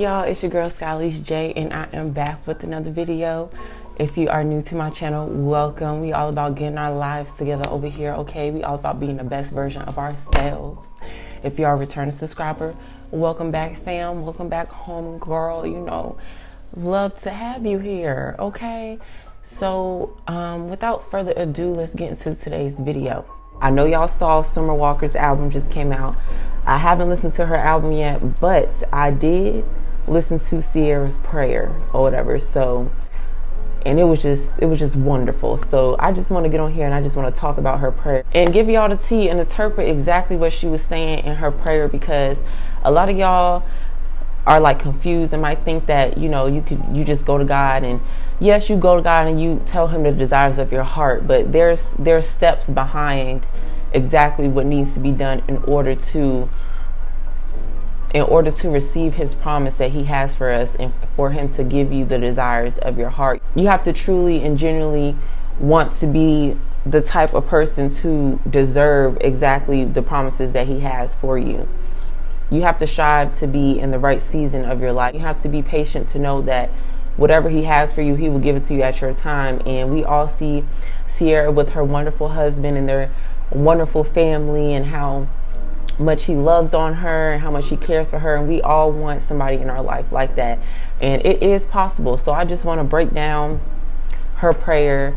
Hey y'all, it's your girl Skylish J, and I am back with another video. If you are new to my channel, welcome. We all about getting our lives together over here, okay? We all about being the best version of ourselves. If you are a returning subscriber, welcome back, fam. Welcome back home, girl. You know, love to have you here, okay? So without further ado, let's get into today's video. I know y'all saw Summer Walker's album just came out. I haven't listened to her album yet, but I did listen to Ciara's Prayer or whatever. So, and it was just wonderful. So I just want to get on here and I just want to talk about her prayer and give y'all the tea and interpret exactly what she was saying in her prayer, because a lot of y'all are like confused and might think that, you know, you just go to God, and yes, you go to God and you tell him the desires of your heart, but there's steps behind exactly what needs to be done in order to receive his promise that he has for us and for him to give you the desires of your heart. You have to truly and genuinely want to be the type of person to deserve exactly the promises that he has for you. You have to strive to be in the right season of your life. You have to be patient to know that whatever he has for you, he will give it to you at your time. And we all see Ciara with her wonderful husband and their wonderful family, and how much he loves on her and how much he cares for her. And we all want somebody in our life like that. And it is possible. So I just want to break down her prayer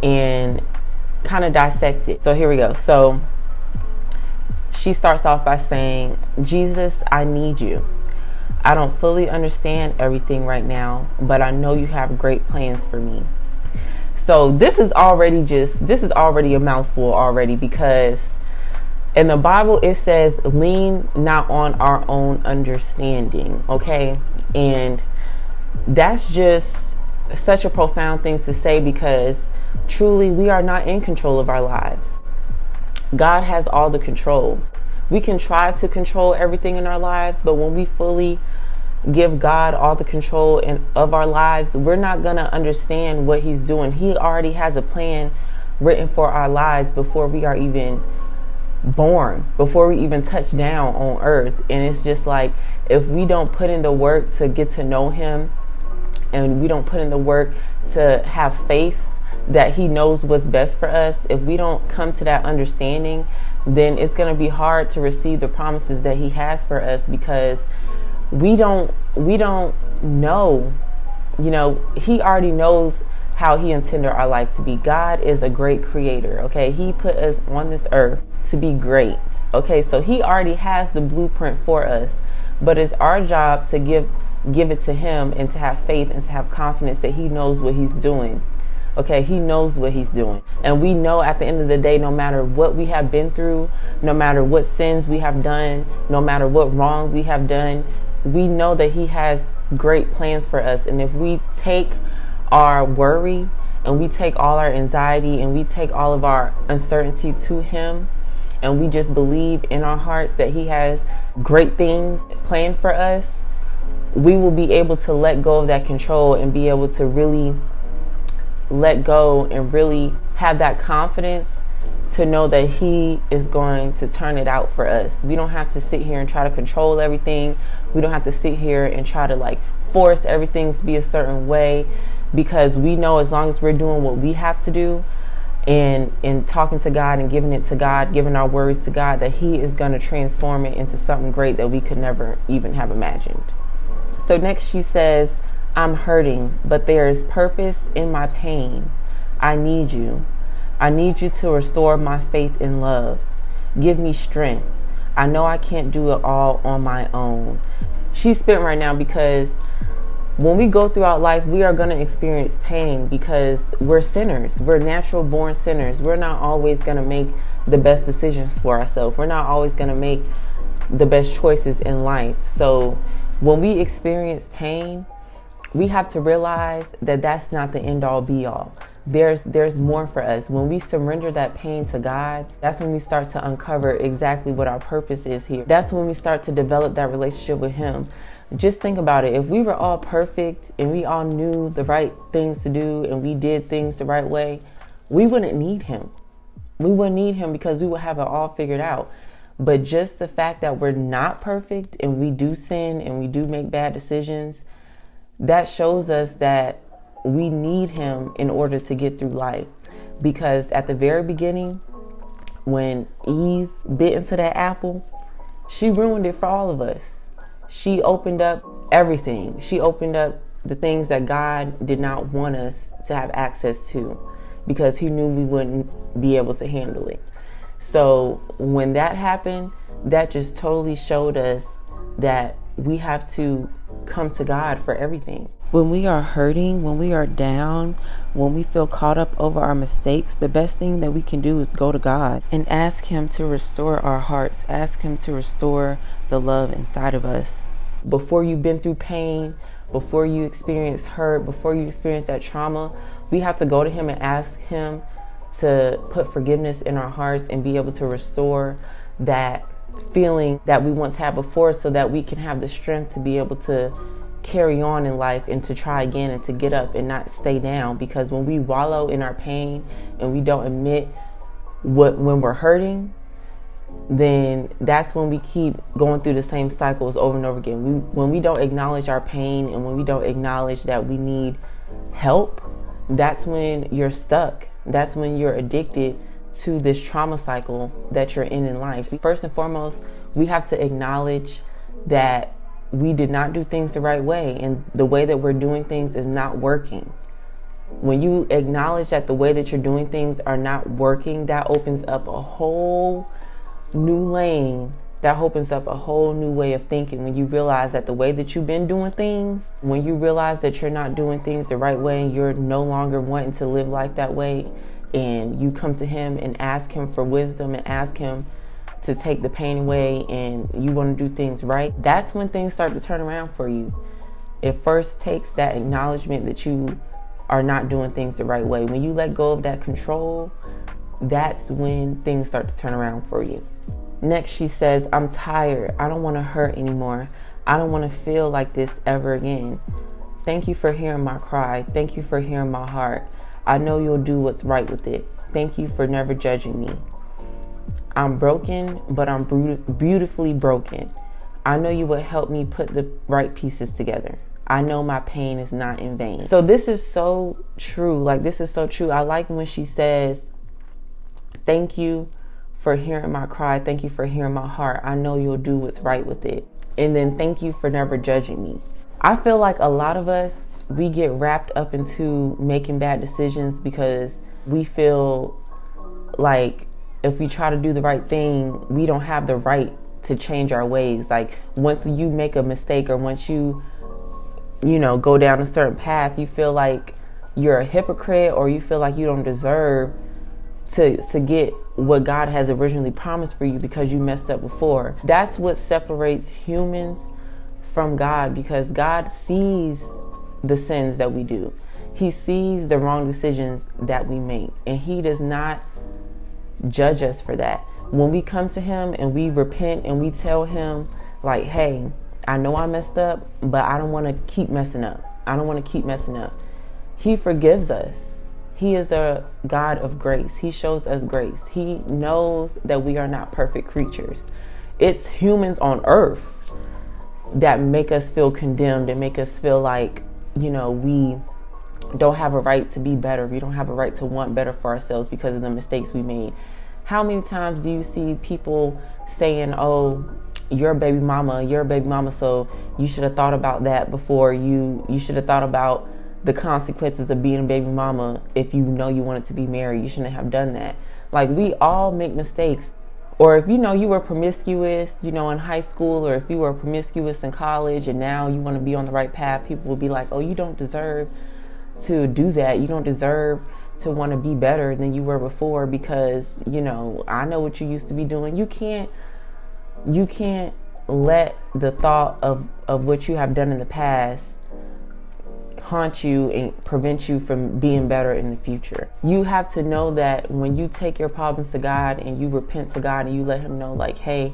and kind of dissect it. So here we go. So she starts off by saying, Jesus, I need you. I don't fully understand everything right now, but I know you have great plans for me. So this is already a mouthful already, because in the Bible it says, lean not on our own understanding, okay? And that's just such a profound thing to say, because truly we are not in control of our lives. God has all the control. We can try to control everything in our lives, but when we fully give God all the control of our lives, we're not going to understand what he's doing. He already has a plan written for our lives before we are even born, before we even touch down on earth. And it's just like, if we don't put in the work to get to know him, and we don't put in the work to have faith that he knows what's best for us, if we don't come to that understanding, then it's going to be hard to receive the promises that he has for us, because we don't know, you know, he already knows how he intended our life to be. God is a great creator, okay? He put us on this earth to be great, okay? So he already has the blueprint for us, but it's our job to give it to him, and to have faith and to have confidence that he knows what he's doing. Okay, he knows what he's doing. And we know at the end of the day, no matter what we have been through, no matter what sins we have done, no matter what wrong we have done, we know that he has great plans for us. And if we take our worry and we take all our anxiety and we take all of our uncertainty to him, and we just believe in our hearts that he has great things planned for us, we will be able to let go of that control and be able to really let go and really have that confidence to know that he is going to turn it out for us. We don't have to sit here and try to control everything. We don't have to sit here and try to like force everything to be a certain way, because we know as long as we're doing what we have to do and talking to God and giving it to God, giving our worries to God, that he is going to transform it into something great that we could never even have imagined. So next she says, I'm hurting, but there is purpose in my pain. I need you. I need you to restore my faith in love. Give me strength. I know I can't do it all on my own. She's spent right now, because when we go throughout life, we are going to experience pain, because we're sinners. We're natural born sinners. We're not always going to make the best decisions for ourselves. We're not always going to make the best choices in life. So when we experience pain, we have to realize that that's not the end all be all. There's more for us. When we surrender that pain to God, that's when we start to uncover exactly what our purpose is here. That's when we start to develop that relationship with him. Just think about it. If we were all perfect and we all knew the right things to do and we did things the right way, we wouldn't need him. We wouldn't need him, because we would have it all figured out. But just the fact that we're not perfect and we do sin and we do make bad decisions, that shows us that we need him in order to get through life. Because at the very beginning, when Eve bit into that apple, she ruined it for all of us. She opened up everything. She opened up the things that God did not want us to have access to, because he knew we wouldn't be able to handle it. So when that happened, that just totally showed us that we have to come to God for everything. When we are hurting, when we are down, when we feel caught up over our mistakes, the best thing that we can do is go to God and ask him to restore our hearts, ask him to restore the love inside of us. Before you've been through pain, before you experience hurt, before you experience that trauma, we have to go to him and ask him to put forgiveness in our hearts and be able to restore that feeling that we once had before, so that we can have the strength to be able to carry on in life and to try again and to get up and not stay down. Because when we wallow in our pain and we don't admit when we're hurting, then that's when we keep going through the same cycles over and over again. When we don't acknowledge our pain and when we don't acknowledge that we need help, that's when you're stuck. That's when you're addicted to this trauma cycle that you're in life. First and foremost, we have to acknowledge that we did not do things the right way, and the way that we're doing things is not working. When you acknowledge that the way that you're doing things are not working, that opens up a whole new lane. That opens up a whole new way of thinking. When you realize that the way that you've been doing things, when you realize that you're not doing things the right way and you're no longer wanting to live life that way, and you come to him and ask him for wisdom and ask him to take the pain away, and you want to do things right, that's when things start to turn around for you. It first takes that acknowledgement that you are not doing things the right way. When you let go of that control, that's when things start to turn around for you. Next, she says, I'm tired. I don't want to hurt anymore. I don't want to feel like this ever again. Thank you for hearing my cry. Thank you for hearing my heart. I know you'll do what's right with it. Thank you for never judging me. I'm broken, but I'm beautifully broken. I know you would help me put the right pieces together. I know my pain is not in vain. So this is so true. Like, this is so true. I like when she says, thank you for hearing my cry. Thank you for hearing my heart. I know you'll do what's right with it. And then thank you for never judging me. I feel like a lot of us, we get wrapped up into making bad decisions because we feel like if we try to do the right thing, we don't have the right to change our ways. Like, once you make a mistake or once you go down a certain path, you feel like you're a hypocrite, or you feel like you don't deserve to get what God has originally promised for you because you messed up before. That's what separates humans from God, because God sees the sins that we do. He sees the wrong decisions that we make, and he does not judge us for that. When we come to him and we repent and we tell him, like, hey, I know I messed up, but I don't want to keep messing up. I don't want to keep messing up. He forgives us. He is a God of grace. He shows us grace. He knows that we are not perfect creatures. It's humans on earth that make us feel condemned and make us feel like, we don't have a right to be better. We don't have a right to want better for ourselves because of the mistakes we made. How many times do you see people saying, oh, you're a baby mama, so you should have thought about that before you should have thought about the consequences of being a baby mama. If you know you wanted to be married, you shouldn't have done that. Like, we all make mistakes. Or if you were promiscuous, in high school, or if you were promiscuous in college and now you want to be on the right path, people will be like, oh, you don't deserve to do that. You don't deserve to want to be better than you were before because, I know what you used to be doing. You can't let the thought of what you have done in the past haunt you and prevent you from being better in the future. You have to know that when you take your problems to God and you repent to God and you let him know, like, hey,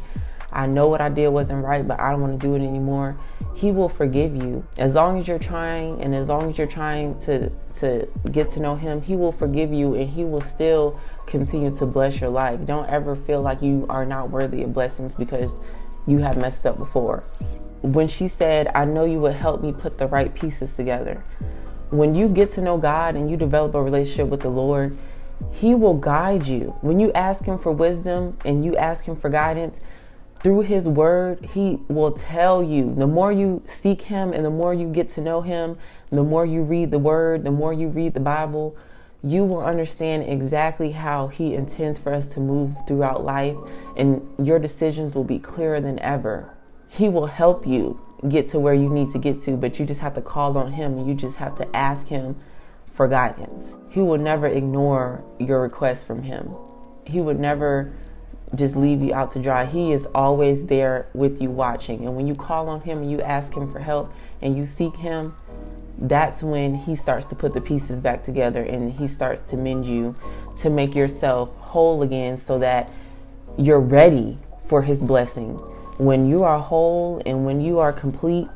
I know what I did wasn't right, but I don't want to do it anymore. he will forgive you. As long as you're trying, and as long as you're trying to get to know him, he will forgive you, and he will still continue to bless your life. Don't ever feel like you are not worthy of blessings because you have messed up before. When she said, I know you would help me put the right pieces together. When you get to know God and you develop a relationship with the Lord, he will guide you. When you ask him for wisdom and you ask him for guidance, through his word, he will tell you. The more you seek him and the more you get to know him, the more you read the word, the more you read the Bible, you will understand exactly how he intends for us to move throughout life, and your decisions will be clearer than ever. He will help you get to where you need to get to, but you just have to call on him, and you just have to ask him for guidance. He will never ignore your request from him. He would never just leave you out to dry. He is always there with you watching. And when you call on him and you ask him for help and you seek him, that's when he starts to put the pieces back together, and he starts to mend you to make yourself whole again, so that you're ready for his blessing. When you are whole and when you are complete,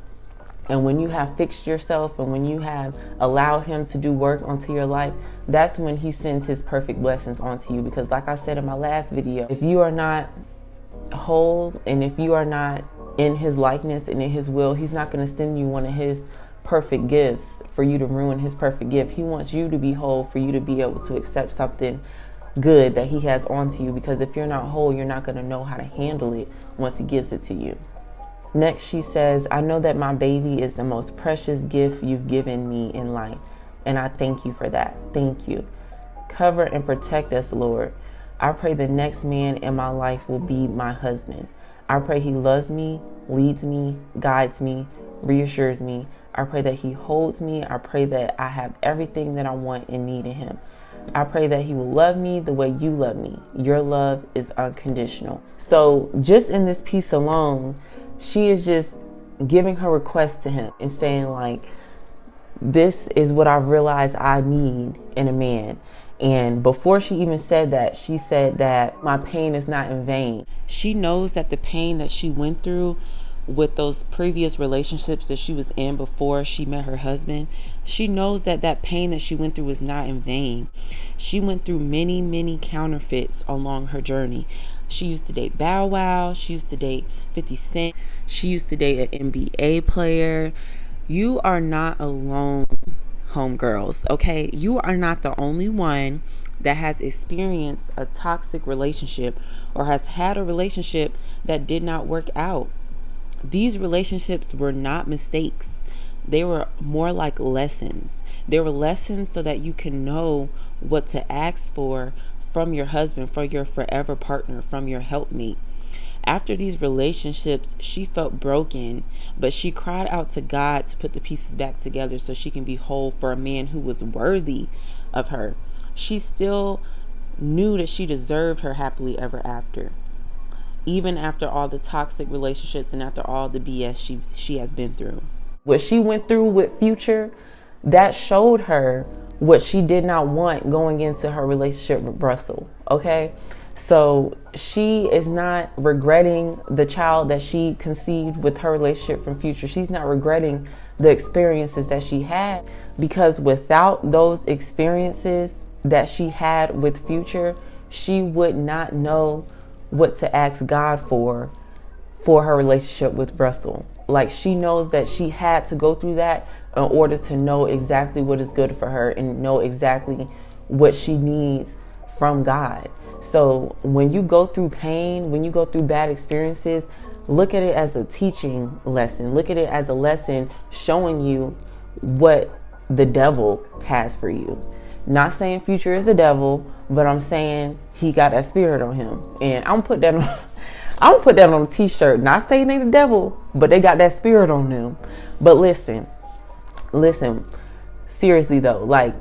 and when you have fixed yourself, and when you have allowed him to do work onto your life, that's when he sends his perfect blessings onto you. Because like I said in my last video, if you are not whole and if you are not in his likeness and in his will, he's not going to send you one of his perfect gifts for you to ruin his perfect gift. He wants you to be whole, for you to be able to accept something good that he has onto you. Because if you're not whole, you're not going to know how to handle it once he gives it to you. Next, she says, I know that my baby is the most precious gift you've given me in life, and I thank you for that. Thank you. Cover and protect us, Lord. I pray the next man in my life will be my husband. I pray he loves me, leads me, guides me, reassures me. I pray that he holds me. I pray that I have everything that I want and need in him. I pray that he will love me the way you love me. Your love is unconditional. So just in this piece alone, she is just giving her request to him and saying, like, this is what I realized I need in a man. And before she even said that, she said that my pain is not in vain. She knows that the pain that she went through with those previous relationships that she was in before she met her husband, she knows that that pain that she went through was not in vain. She went through many, many counterfeits along her journey. She used to date Bow Wow. She used to date 50 Cent. She used to date an NBA player. You are not alone, homegirls, okay? You are not the only one that has experienced a toxic relationship or has had a relationship that did not work out. These relationships were not mistakes. They were more like lessons. They were lessons so that you can know what to ask for from your husband, from your forever partner, from your helpmate. After these relationships, she felt broken, but she cried out to God to put the pieces back together so she can be whole for a man who was worthy of her. She still knew that she deserved her happily ever after, even after all the toxic relationships and after all the BS she has been through. What she went through with Future, that showed her what she did not want going into her relationship with Russell, okay? So she is not regretting the child that she conceived with her relationship from Future. She's not regretting the experiences that she had, because without those experiences that she had with Future, she would not know what to ask God for her relationship with Russell. Like, she knows that she had to go through that in order to know exactly what is good for her and know exactly what she needs from God. So when you go through pain, when you go through bad experiences, look at it as a teaching lesson. Look at it as a lesson showing you what the devil has for you. Not saying Future is the devil, but I'm saying he got that spirit on him. And I'm gonna put that on a t-shirt. Not saying they the devil, but they got that spirit on them. But listen, seriously though, like,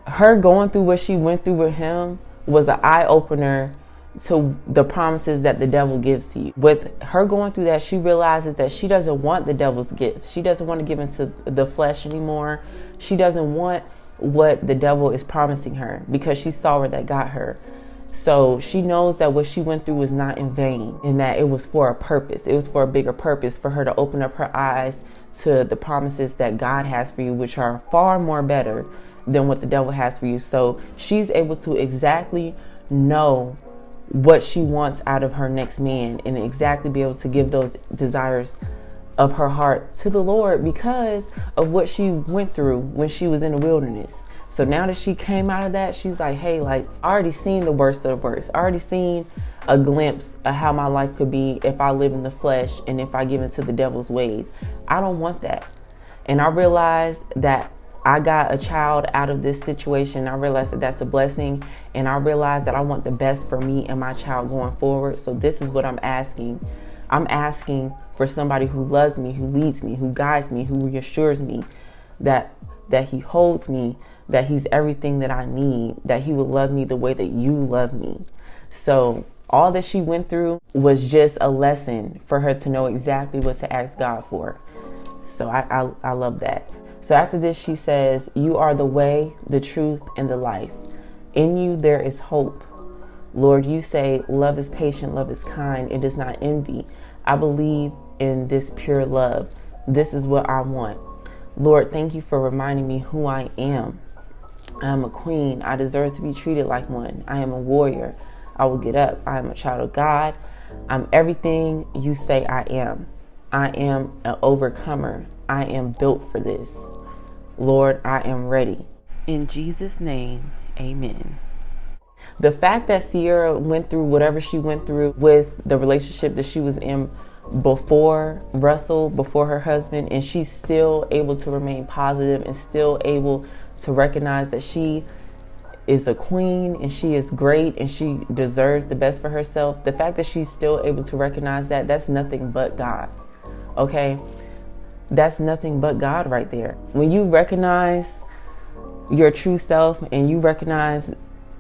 her going through what she went through with him was an eye-opener to the promises that the devil gives to you. With her going through that, she realizes that she doesn't want the devil's gifts. She doesn't want to give into the flesh anymore. She doesn't want what the devil is promising her, because she saw where that got her. So she knows that what she went through was not in vain, and that it was for a purpose. It was for a bigger purpose, for her to open up her eyes to the promises that God has for you, which are far more better than what the devil has for you. So she's able to exactly know what she wants out of her next man, and exactly be able to give those desires of her heart to the Lord because of what she went through when she was in the wilderness. So now that she came out of that, she's like, hey, like, I already seen the worst of the worst. I already seen a glimpse of how my life could be if I live in the flesh and if I give into the devil's ways. I don't want that. And I realized that I got a child out of this situation. I realized that that's a blessing. And I realized that I want the best for me and my child going forward. So this is what I'm asking. I'm asking for somebody who loves me, who leads me, who guides me, who reassures me that he holds me, that he's everything that I need, that he will love me the way that you love me. So all that she went through was just a lesson for her to know exactly what to ask God for. So I love that. So after this, she says, you are the way, the truth, and the life. In you, there is hope. Lord, you say love is patient, love is kind. It does not envy. I believe in this pure love. This is what I want. Lord, thank you for reminding me who I am. I am a queen. I deserve to be treated like one. I am a warrior. I will get up. I am a child of God. I'm everything you say I am. I am an overcomer. I am built for this. Lord, I am ready. In Jesus' name, amen. The fact that Ciara went through whatever she went through with the relationship that she was in before Russell, before her husband, and she's still able to remain positive and still able to recognize that she is a queen and she is great and she deserves the best for herself. The fact that she's still able to recognize that, that's nothing but God. Okay? That's nothing but God right there. When you recognize your true self and you recognize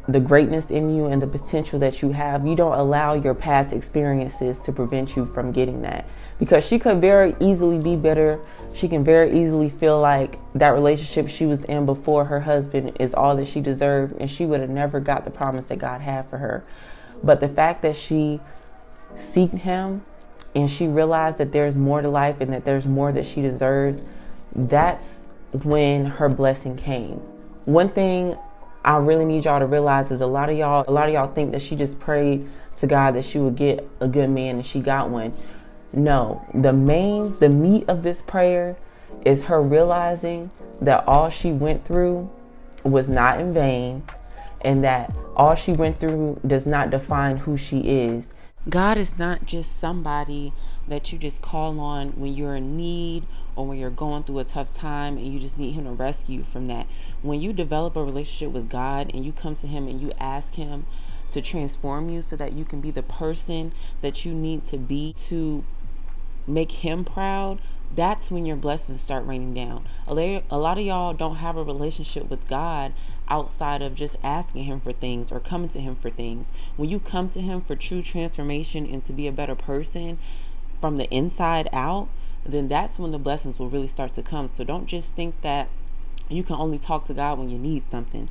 the greatness in you and the potential that you have, you don't allow your past experiences to prevent you from getting that. Because she could very easily be bitter. She can very easily feel like that relationship she was in before her husband is all that she deserved, and she would have never got the promise that God had for her. But the fact that she sought him and she realized that there's more to life and that there's more that she deserves, that's when her blessing came. One thing I really need y'all to realize is a lot of y'all think that she just prayed to God that she would get a good man and she got one. No, the meat of this prayer is her realizing that all she went through was not in vain, and that all she went through does not define who she is. God is not just somebody that you just call on when you're in need or when you're going through a tough time and you just need him to rescue you from that. When you develop a relationship with God and you come to him and you ask him to transform you so that you can be the person that you need to be to make him proud, that's when your blessings start raining down. A lot of y'all don't have a relationship with God outside of just asking him for things or coming to him for things. When you come to him for true transformation and to be a better person from the inside out, then that's when the blessings will really start to come. So don't just think that you can only talk to God when you need something.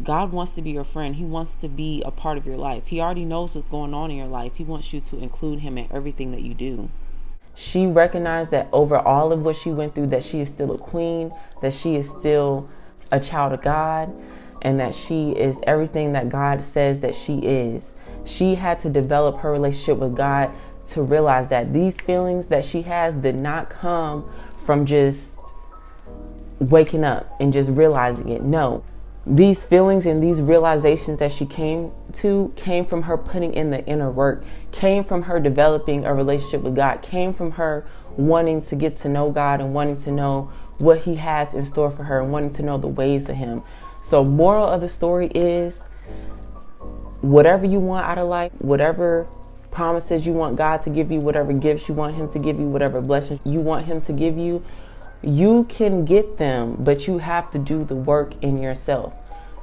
God wants to be your friend. He wants to be a part of your life. He already knows what's going on in your life. He wants you to include him in everything that you do. She recognized that over all of what she went through, that she is still a queen, that she is still a child of God, and that she is everything that God says that she is. She had to develop her relationship with God to realize that these feelings that she has did not come from just waking up and just realizing it. No. These feelings and these realizations that she came from her putting in the inner work, came from her developing a relationship with God, came from her wanting to get to know God and wanting to know what he has in store for her and wanting to know the ways of him. So moral of the story is, whatever you want out of life, whatever promises you want God to give you, whatever gifts you want him to give you, whatever blessings you want him to give you, you can get them, but you have to do the work in yourself.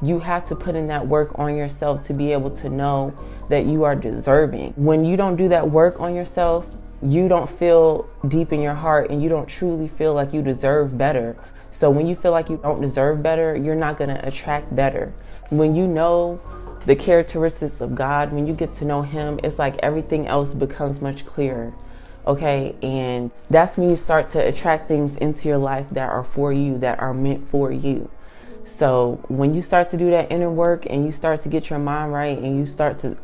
You have to put in that work on yourself to be able to know that you are deserving. When you don't do that work on yourself, you don't feel deep in your heart and you don't truly feel like you deserve better. So when you feel like you don't deserve better, you're not going to attract better. When you know the characteristics of God, when you get to know him, it's like everything else becomes much clearer. Okay, and that's when you start to attract things into your life that are for you, that are meant for you. So when you start to do that inner work and you start to get your mind right and you start to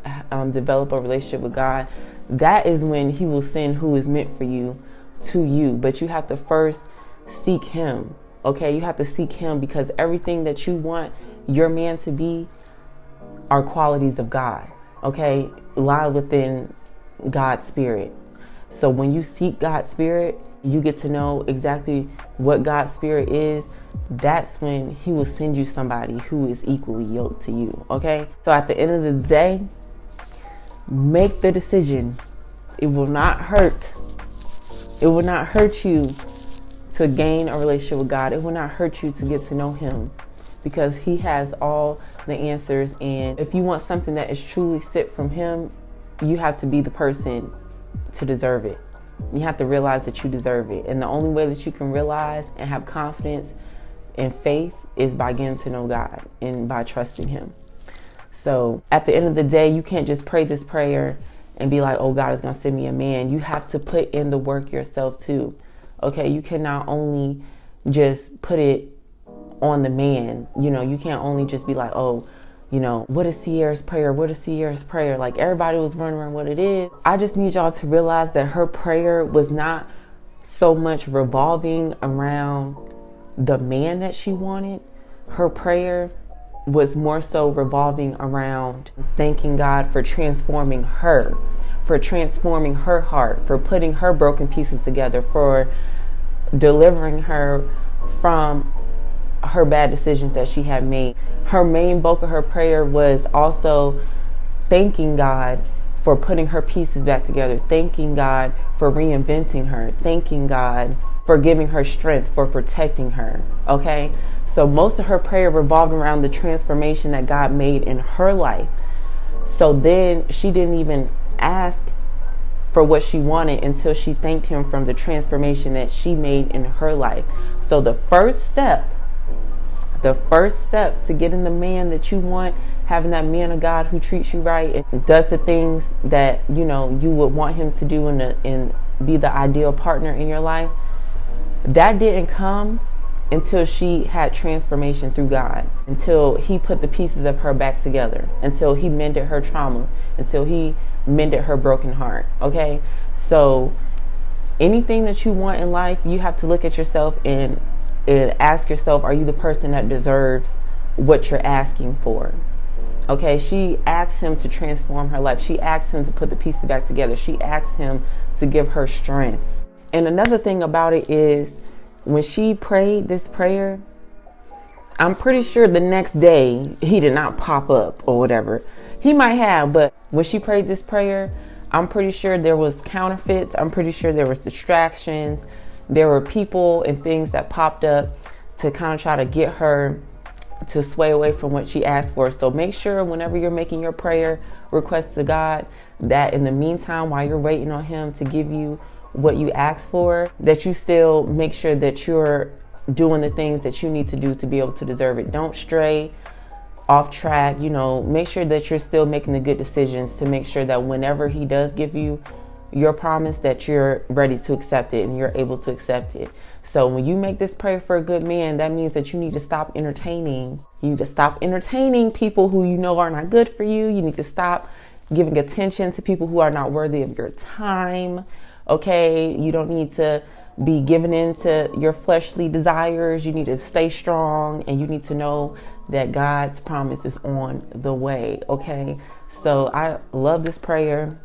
develop a relationship with God, that is when he will send who is meant for you to you. But you have to first seek him. Okay, you have to seek him, because everything that you want your man to be are qualities of God. Okay, lie within God's spirit. So when you seek God's spirit, you get to know exactly what God's spirit is. That's when he will send you somebody who is equally yoked to you. Okay, so at the end of the day, make the decision. It will not hurt. It will not hurt you to gain a relationship with God. It will not hurt you to get to know him, because he has all the answers. And if you want something that is truly sent from him, you have to be the person to deserve it. You have to realize that you deserve it. And the only way that you can realize and have confidence and faith is by getting to know God and by trusting him. So at the end of the day, you can't just pray this prayer and be like, oh, God is going to send me a man. You have to put in the work yourself too. Okay, you cannot only just put it on the man. You can't only just be like, oh, what is Ciara's prayer? What is Ciara's prayer? Like, everybody was wondering what it is. I just need y'all to realize that her prayer was not so much revolving around the man that she wanted. Her prayer was more so revolving around thanking God for transforming her, for transforming her heart, for putting her broken pieces together, for delivering her from her bad decisions that she had made. Her main bulk of her prayer was also thanking God for putting her pieces back together, thanking God for reinventing her, thanking God for giving her strength, for protecting her. Okay, so most of her prayer revolved around the transformation that God made in her life. So then she didn't even ask for what she wanted until she thanked him from the transformation that she made in her life. So the first step to getting the man that you want, having that man of God who treats you right and does the things that you would want him to do and be the ideal partner in your life, that didn't come until she had transformation through God, until he put the pieces of her back together, until he mended her trauma, until he mended her broken heart. Okay, so anything that you want in life, you have to look at yourself and ask yourself, are you the person that deserves what you're asking for? Okay, she asked him to transform her life. She asked him to put the pieces back together. She asked him to give her strength. And another thing about it is, when she prayed this prayer, I'm pretty sure the next day he did not pop up or whatever. He might have, but when she prayed this prayer, I'm pretty sure there was counterfeits. I'm pretty sure there was distractions. There were people and things that popped up to kind of try to get her to sway away from what she asked for. So make sure whenever you're making your prayer request to God, that in the meantime, while you're waiting on him to give you what you asked for, that you still make sure that you're doing the things that you need to do to be able to deserve it. Don't stray off track. Make sure that you're still making the good decisions to make sure that whenever he does give you your promise, that you're ready to accept it and you're able to accept it. So when you make this prayer for a good man, that means that you need to stop entertaining. You need to stop entertaining people who are not good for you. You need to stop giving attention to people who are not worthy of your time. Okay, you don't need to be giving in to your fleshly desires. You need to stay strong, and you need to know that God's promise is on the way. Okay, so I love this prayer,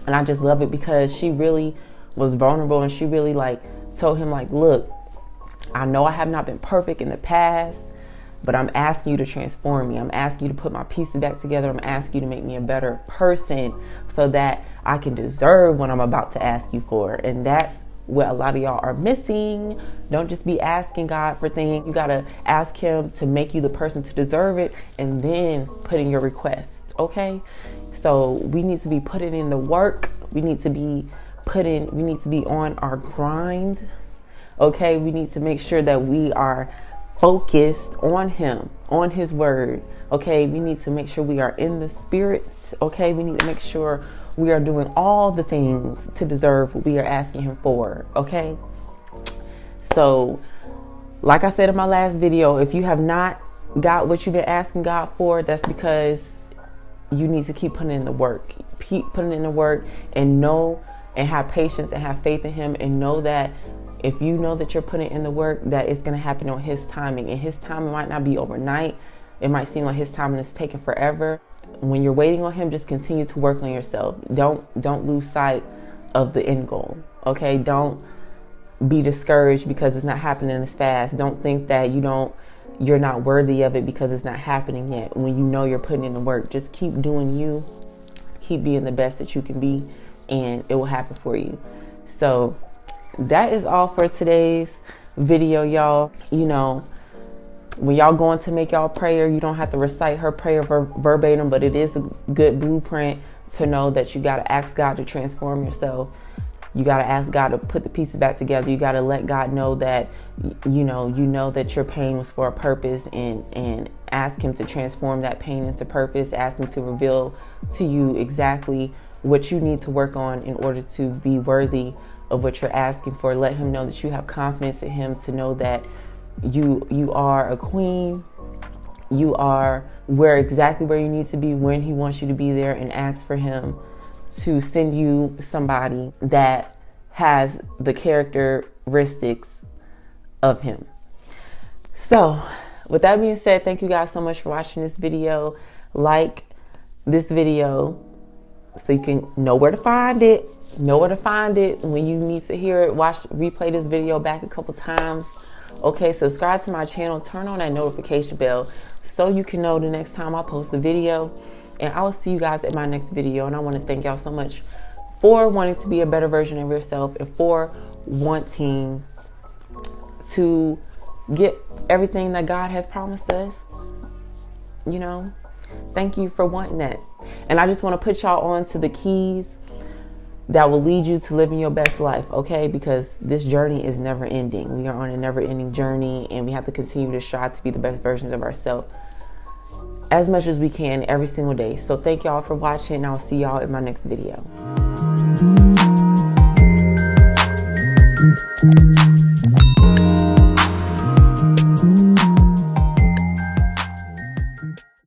and I just love it because she really was vulnerable, and she really told him look, I know I have not been perfect in the past, but I'm asking you to transform me. I'm asking you to put my pieces back together. I'm asking you to make me a better person so that I can deserve what I'm about to ask you for. And that's what a lot of y'all are missing. Don't just be asking God for things. You got to ask him to make you the person to deserve it, and then put in your requests. Okay? So we need to be putting in the work. We need to be on our grind. Okay? We need to make sure that we are focused on him, on his word. Okay, we need to make sure we are in the spirits. Okay, we need to make sure we are doing all the things to deserve what we are asking him for. Okay, so like I said in my last video, if you have not got what you've been asking God for, that's because you need to keep putting in the work. Keep putting in the work, and know and have patience and have faith in him, and know that if you know that you're putting in the work, that it's going to happen on his timing. And his timing might not be overnight. It might seem like his timing is taking forever. When you're waiting on him, just continue to work on yourself. Don't lose sight of the end goal. Okay? Don't be discouraged because it's not happening as fast. Don't think that you're not worthy of it because it's not happening yet. When you know you're putting in the work, just keep doing you. Keep being the best that you can be, and it will happen for you. So that is all for today's video, y'all. You know, when y'all going to make y'all prayer, you don't have to recite her prayer verbatim, but it is a good blueprint to know that you got to ask God to transform yourself. You got to ask God to put the pieces back together. You got to let God know that, you know that your pain was for a purpose, and ask him to transform that pain into purpose. Ask him to reveal to you exactly what you need to work on in order to be worthy of what you're asking for. Let him know that you have confidence in him, to know that you are a queen. You are exactly where you need to be when he wants you to be there, and ask for him to send you somebody that has the characteristics of him. So with that being said, thank you guys so much for watching this video. Like this video so you can know where to find it. Know where to find it when you need to hear it. Replay this video back a couple times. Okay, subscribe to my channel. Turn on that notification bell so you can know the next time I post a video. And I will see you guys in my next video. And I want to thank y'all so much for wanting to be a better version of yourself, and for wanting to get everything that God has promised us. You know, thank you for wanting that. And I just want to put y'all on to the keys that will lead you to living your best life, okay? Because this journey is never ending. We are on a never ending journey, and we have to continue to strive to be the best versions of ourselves as much as we can every single day. So thank y'all for watching, and I'll see y'all in my next video.